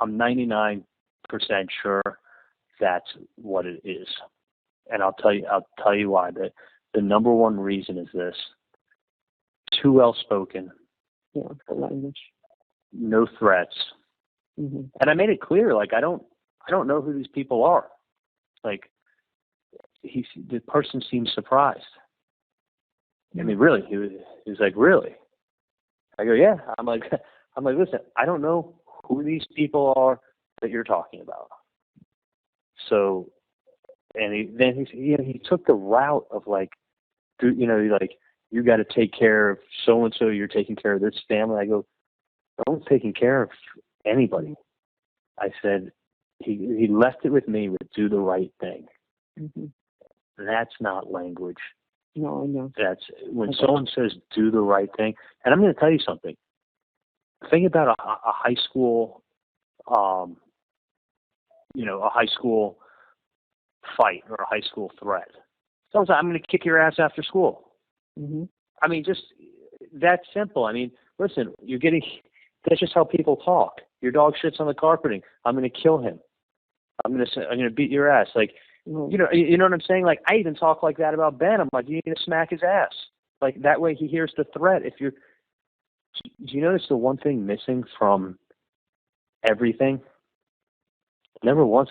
I'm 99% sure that's what it is. And I'll tell you why. The number one reason is this: too well spoken. Yeah, the language. No threats. Mm-hmm. And I made it clear, like, I don't know who these people are. Like, the person seemed surprised. I mean, really, he was like, really? I go, yeah. I'm like, listen, I don't know who these people are that you're talking about. So, and he took the route of like, like, you got to take care of so and so. You're taking care of this family. I go, no one's taking care of anybody. I said, he left it with me with do the right thing. Mm-hmm. That's not language. No, I know. That's when someone says do the right thing. And I'm going to tell you something. Think about a high school, a high school fight or a high school threat. Someone says, I'm going to kick your ass after school. Mm-hmm. I mean, just that simple. I mean, listen, that's just how people talk. Your dog shits on the carpeting. I'm going to kill him. I'm going to beat your ass. Like, you know what I'm saying? Like, I even talk like that about Ben. I'm like, you need to smack his ass. Like, that way he hears the threat. Do you notice the one thing missing from everything? Never once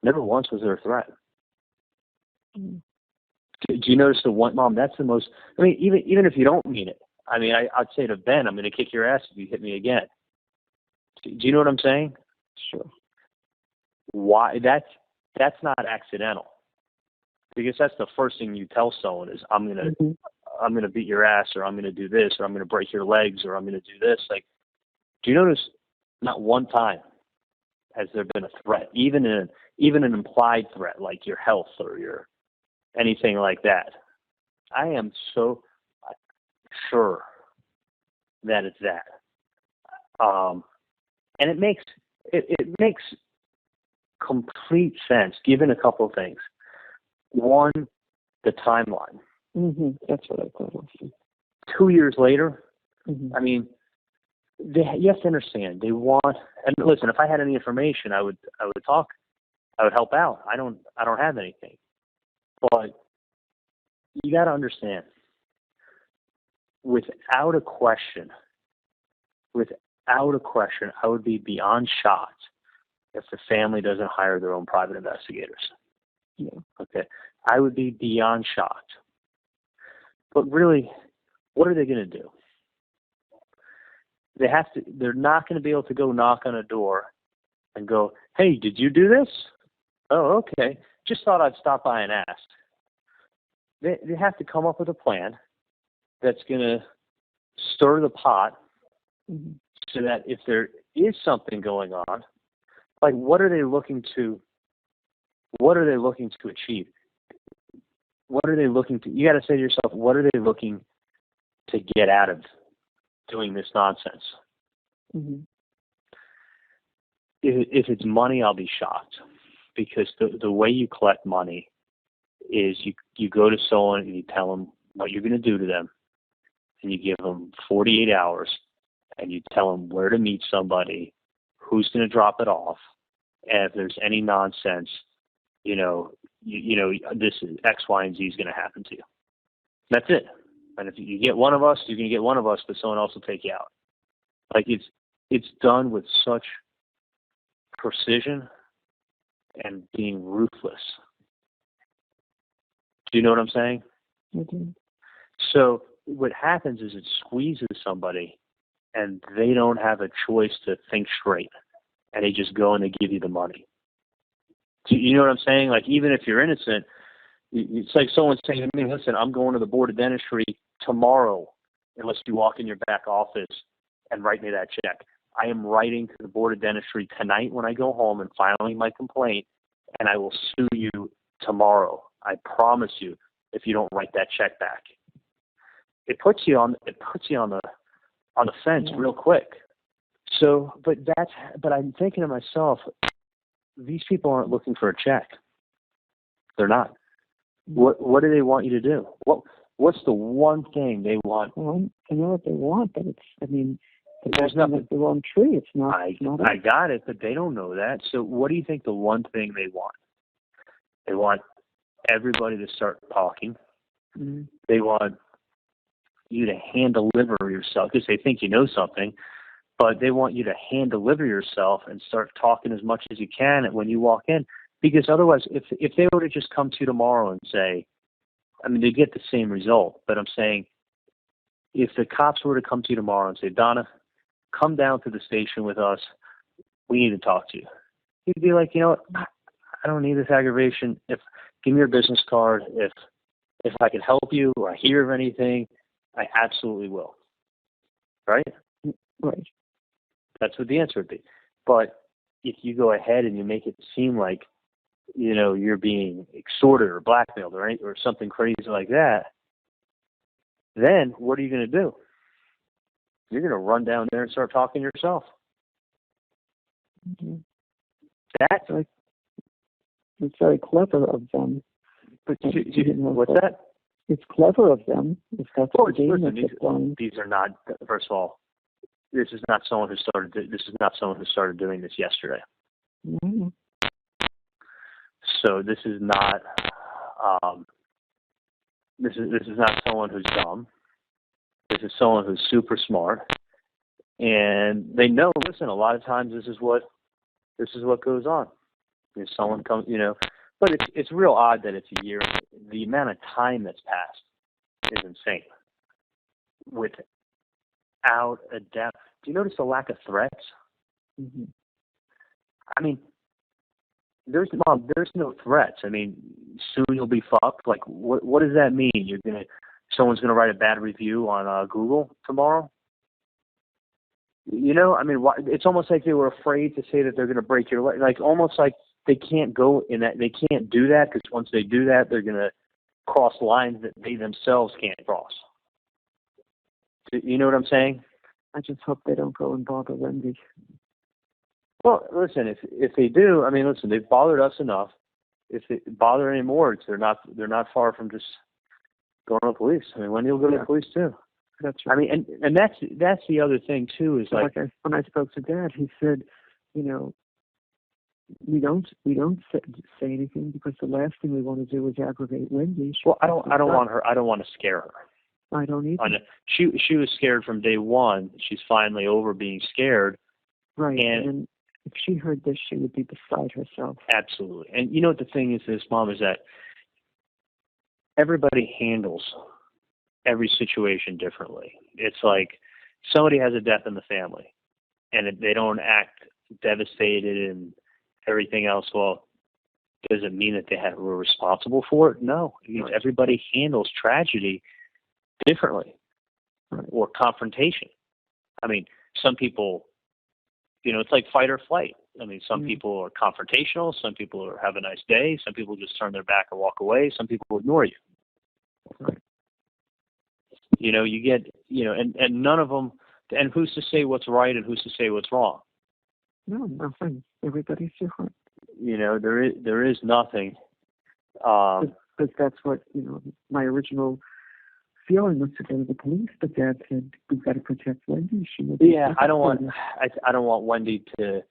was there a threat. Mm-hmm. Do you notice the one, Mom? That's the most. I mean, even if you don't mean it. I mean, I'd say to Ben, I'm going to kick your ass if you hit me again. Do you know what I'm saying? Sure. Why? That's not accidental. Because that's the first thing you tell someone is, I'm gonna beat your ass, or I'm gonna do this, or I'm gonna break your legs, or I'm gonna do this. Like, do you notice not one time has there been a threat, even an implied threat, like your health or your anything like that? I am so sure that it's that. And it makes complete sense given a couple of things. One, the timeline. Mm-hmm. That's what I thought. 2 years later, mm-hmm. I mean, you have to understand, they want, and listen, if I had any information, I would talk, I would help out. I don't have anything. But you got to understand, without a question, I would be beyond shocked if the family doesn't hire their own private investigators. Yeah. Okay. I would be beyond shocked. But really, what are they going to do? They're not going to be able to go knock on a door and go, hey, did you do this? Oh, okay. Just thought I'd stop by and ask. They have to come up with a plan that's going to stir the pot, mm-hmm. so that if there is something going on, like what are they looking to achieve? What are they looking to, you got to say to yourself, what are they looking to get out of doing this nonsense? Mm-hmm. If it's money, I'll be shocked, because the way you collect money is you go to someone and you tell them what you're going to do to them, and you give them 48 hours, and you tell them where to meet somebody, who's going to drop it off, and if there's any nonsense, this is X, Y, and Z is going to happen to you. That's it. And if you get one of us, you're going to get one of us, but someone else will take you out. Like, it's done with such precision and being ruthless. Do you know what I'm saying? Mm-hmm. So what happens is it squeezes somebody, and they don't have a choice to think straight, and they just go and they give you the money. Do you know what I'm saying? Like, even if you're innocent, it's like someone saying to me, listen, I'm going to the board of dentistry tomorrow unless you walk in your back office and write me that check. I am writing to the board of dentistry tonight when I go home and filing my complaint, and I will sue you tomorrow. I promise you, if you don't write that check back. It puts you on the fence real quick. So, but I'm thinking to myself, these people aren't looking for a check. They're not. What do they want you to do? What's the one thing they want? Well, I know what they want, but There's nothing. The wrong tree. It's not. I got it, but they don't know that. So what do you think the one thing they want? They want everybody to start talking. Mm-hmm. They want you to hand deliver yourself because they think you know something, but they want you to hand deliver yourself and start talking as much as you can when you walk in. Because otherwise, if they were to just come to you tomorrow and say, I mean, they get the same result, but I'm saying if the cops were to come to you tomorrow and say, Donna, come down to the station with us, we need to talk to you. You'd be like, you know what, I don't need this aggravation. Give me your business card. If I can help you or I hear of anything, I absolutely will. Right? Right. That's what the answer would be. But if you go ahead and you make it seem like, you know, you're being extorted or blackmailed or something crazy like that, then what are you going to do? You're going to run down there and start talking yourself. Mm-hmm. That's like, it's very clever of them. But what's that? It's clever of them. It's got well, listen, these are not. First of all, this is not someone who started doing this yesterday. Mm-hmm. So this is not. This is not someone who's dumb. This is someone who's super smart, and they know. Listen, a lot of times this is what goes on. If someone comes, you know, but it's real odd that it's a year. The amount of time that's passed is insane. Without a doubt, do you notice the lack of threats? Mm-hmm. I mean, there's no threats. I mean, soon you'll be fucked. Like, what does that mean? Someone's gonna write a bad review on Google tomorrow? You know, I mean, it's almost like they were afraid to say that they're gonna break your leg. Like, almost like they can't go in that. They can't do that because once they do that, they're gonna cross lines that they themselves can't cross. You know what I'm saying? I just hope they don't go and bother Wendy. Well, listen, if they do, I mean, listen, they've bothered us enough. If they bother any more, they're not far from just going to the police. I mean, Wendy will go to the police too. That's right. I mean, and that's the other thing too is like when I spoke to Dad, he said, you know, we don't say anything because the last thing we want to do is aggravate Wendy. Well, I don't want her. I don't want to scare her. I don't either. She was scared from day one. She's finally over being scared. Right. And if she heard this, she would be beside herself. Absolutely. And you know what the thing is, Mom, is that everybody handles every situation differently. It's like somebody has a death in the family, and they don't act devastated and everything else. Well, does it mean that were responsible for it? No. It means everybody handles tragedy differently, or confrontation. I mean, some people, you know, it's like fight or flight. I mean, some people are confrontational. Some people have a nice day. Some people just turn their back and walk away. Some people ignore you. Right. You know, you get, you know, and none of them, and who's to say what's right and who's to say what's wrong? No, nothing. Everybody's different. You know, there is nothing. But that's what, you know, my original feeling was to go to the police, but Dad said we've got to protect Wendy. I don't want Wendy to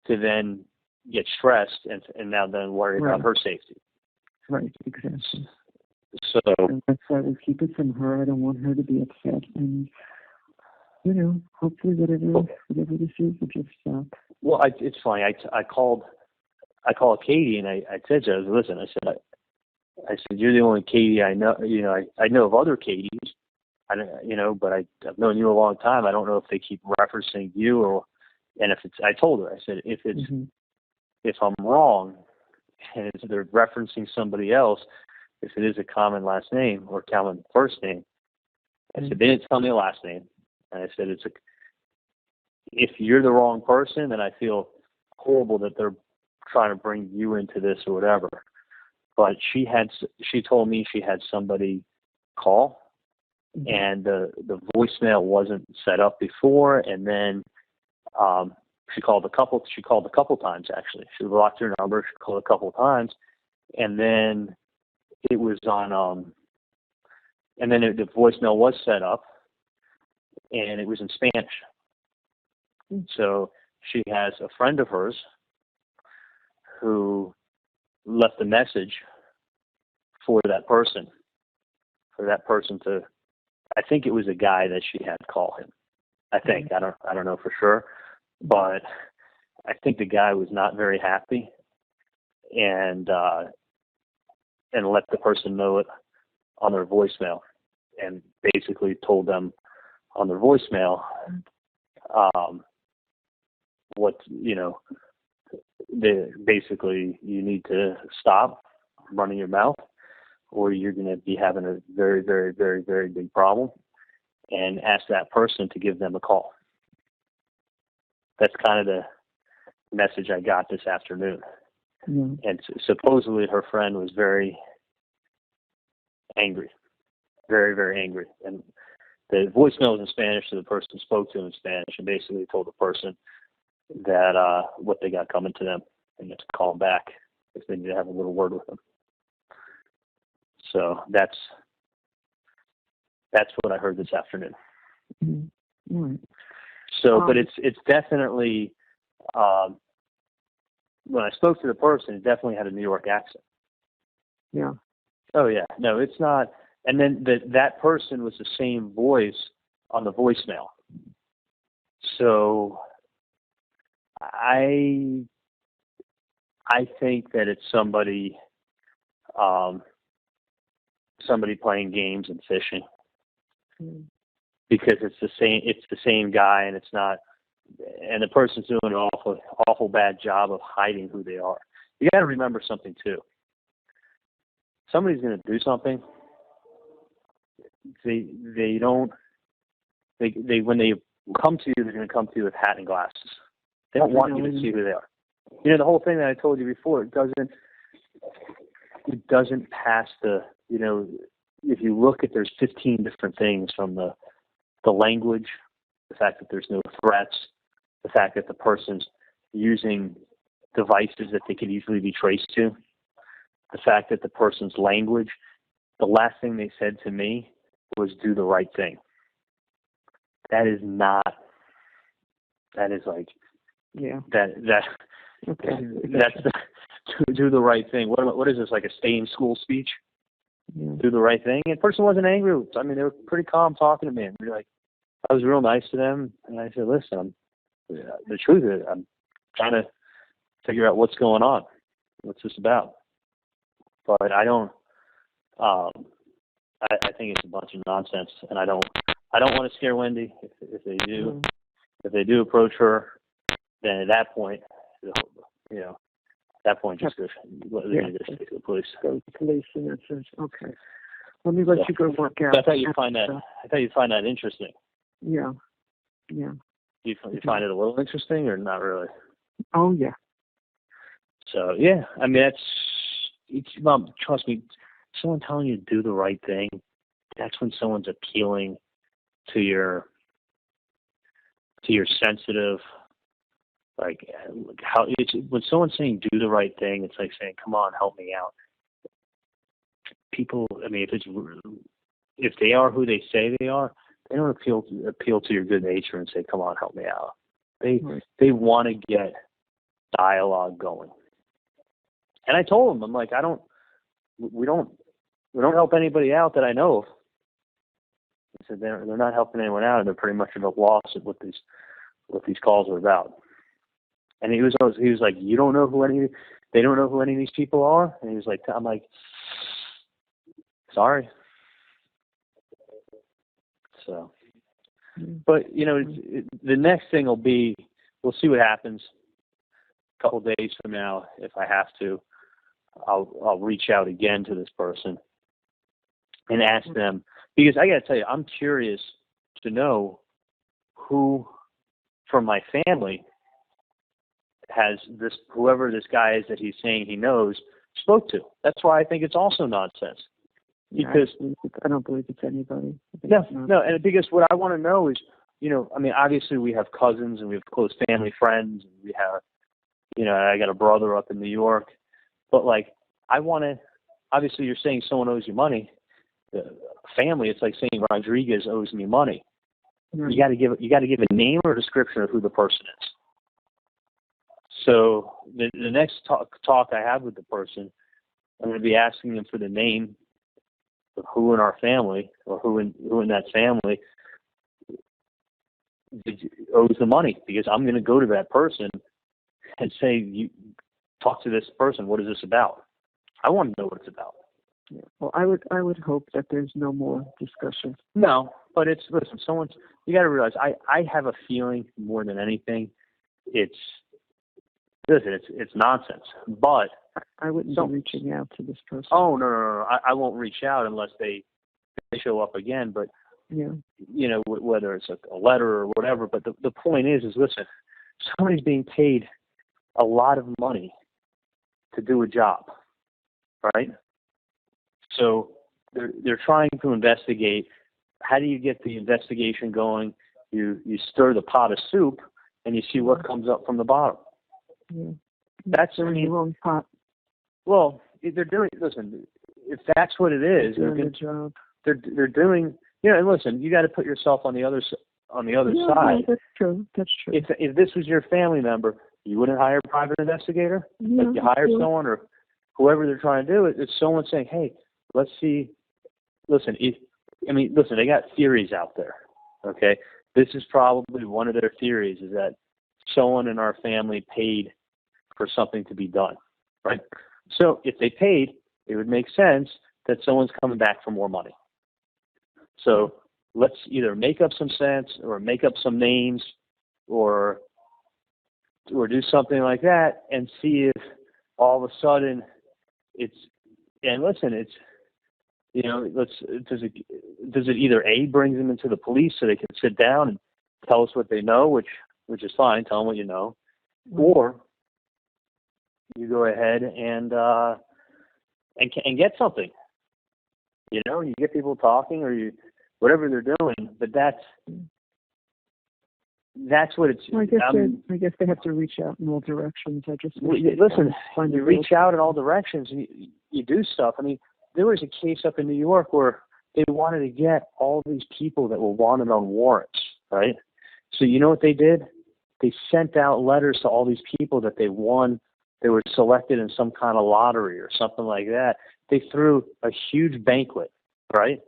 then get stressed and now then worry about her safety. Right, exactly. So and that's why we keep it from her. I don't want her to be upset, and you know, hopefully whatever this is will just stop. Well, it's funny. I called Katie and I said to her, listen, I said, you're the only Katie I know. You know, I know of other Katies. I don't, you know, but I've known you a long time. I don't know if they keep referencing you and if it's. I told her, I said, if I'm wrong, and they're referencing somebody else, if it is a common last name or common first name, I said they didn't tell me a last name, and I said if you're the wrong person, then I feel horrible that they're trying to bring you into this or whatever. But she told me she had somebody call, and the voicemail wasn't set up before, and then she called a couple times actually. She blocked her number. She called a couple times, and then it was on. And then the voicemail was set up, and it was in Spanish. So she has a friend of hers who left a message for that person to, I think it was a guy that she had call him. I think, I don't know for sure, but I think the guy was not very happy and let the person know it on their voicemail, and basically told them on their voicemail, what, basically you need to stop running your mouth, or you're going to be having a very, very, very, very big problem, and ask that person to give them a call. That's kind of the message I got this afternoon. Yeah. And supposedly her friend was very angry, very, very angry. And the voicemail was in Spanish, so the person spoke to him in Spanish and basically told the person that what they got coming to them, and to call them back if they need to have a little word with them. So that's what I heard this afternoon. Mm-hmm. Right. So, but it's definitely, when I spoke to the person, it definitely had a New York accent. Yeah. Oh yeah, no, it's not. And then that person was the same voice on the voicemail. So I think that it's somebody playing games and fishing, because it's the same guy, and it's not, and the person's doing an awful bad job of hiding who they are. You got to remember something too. Somebody's going to do something. They when they come to you, they're going to come to you with hat and glasses. They don't want you to see who they are. The whole thing that I told you before, it doesn't pass the, if you look at, there's 15 different things, from the language, the fact that there's no threats, the fact that the person's using devices that they could easily be traced to, the fact that the person's language, the last thing they said to me was do the right thing. That is like, yeah. Okay. That's do the right thing. What is this, like a stay in school speech? Yeah. Do the right thing. And the person wasn't angry. I mean, they were pretty calm talking to me. And I was real nice to them. And I said, listen, the truth is, I'm trying to figure out what's going on. What's this about? But I don't. I think it's a bunch of nonsense, and I don't want to scare Wendy. If they do, if they do approach her, then at that point, just go. They're going to go straight to the police. Go to the police, and that says, okay. Let me let you go work out. I thought you'd find that interesting. Yeah. Yeah. You find it a little interesting, or not really? Oh yeah. So yeah, I mean Mom, trust me, someone telling you to do the right thing, that's when someone's appealing to your sensitive, like, how it's, when someone's saying do the right thing, it's like saying, come on, help me out. People, I mean, if they are who they say they are, they don't appeal to your good nature and say, come on, help me out. They want to get dialogue going. And I told them, I'm like, we don't help anybody out that I know of. I said they're not helping anyone out, and they're pretty much at a loss at what these calls are about. And he was like, they don't know who any of these people are. And he was like, I'm like, sorry. So, but the next thing will be, we'll see what happens. A couple of days from now, if I have to, I'll reach out again to this person and ask them, because I got to tell you, I'm curious to know who from my family has whoever this guy is that he's saying he knows spoke to. That's why I think it's also nonsense. Because I don't believe it's anybody. No, and because what I want to know is, I mean, obviously we have cousins and we have close family friends, and we have, I got a brother up in New York, but like, I want to, obviously you're saying someone owes you money. Family, it's like saying Rodriguez owes me money. Right. You got to give a name or a description of who the person is. So the next talk I have with the person, I'm going to be asking them for the name of who in our family or who in that family owes the money, because I'm going to go to that person and say, "You talk to this person. What is this about?" I want to know what it's about. Yeah. Well, I would hope that there's no more discussion. No, but listen. You got to realize. I have a feeling more than anything, it's nonsense. But I wouldn't be reaching out to this person. Oh no. I won't reach out unless they show up again. But yeah, whether it's a letter or whatever. But the point is listen. Somebody's being paid a lot of money to do a job, right? So they're trying to investigate. How do you get the investigation going? You stir the pot of soup and you see what comes up from the bottom. Yeah. That's the wrong pot. Well, they're doing. Listen, if that's what it is, they're doing the job. They're doing. And listen, you got to put yourself on the other side. Yeah, that's true. That's true. If this was your family member, you wouldn't hire a private investigator. Yeah, you hire someone or whoever they're trying to do it. It's someone saying, "Hey, let's see." Listen, they got theories out there. Okay, this is probably one of their theories, is that someone in our family paid for something to be done, right? So if they paid, it would make sense that someone's coming back for more money. So let's either make up some sense or make up some names or do something like that and see if all of a sudden does it either A, brings them into the police so they can sit down and tell us what they know, which is fine, tell them what you know, or you go ahead and get something. You get people talking or whatever they're doing, but that's what it's. Well, I guess they have to reach out in all directions. Listen, you reach out in all directions and you do stuff. I mean, there was a case up in New York where they wanted to get all these people that were wanted on warrants, right? So you know what they did? They sent out letters to all these people that they won. They were selected in some kind of lottery or something like that. They threw a huge banquet, right?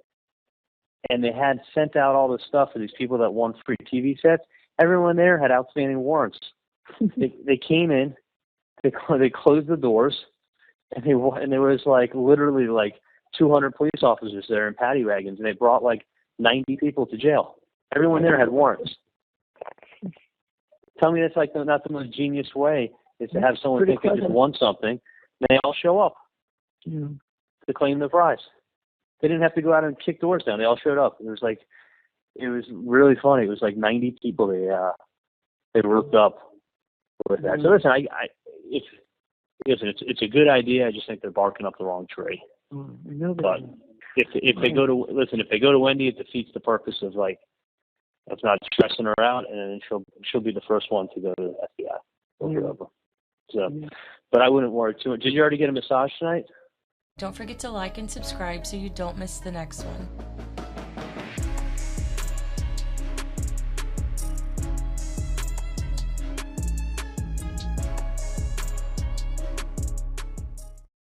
And they had sent out all this stuff for these people that won free TV sets. Everyone there had outstanding warrants. They came in, they closed the doors, and there was literally 200 police officers there in paddy wagons, and they brought 90 people to jail. Everyone there had warrants. Tell me that's not the most genius way is to have someone think they just won something, and they all show up to claim the prize. They didn't have to go out and kick doors down. They all showed up. It was really funny. It was 90 people they rooked up with that. So listen, it's a good idea. I just think they're barking up the wrong tree. I know that. But if they go to Wendy, it defeats the purpose of not stressing her out, and then she'll be the first one to go to the FBI. Over. So, but I wouldn't worry too much. Did you already get a massage tonight? Don't forget to like and subscribe so you don't miss the next one.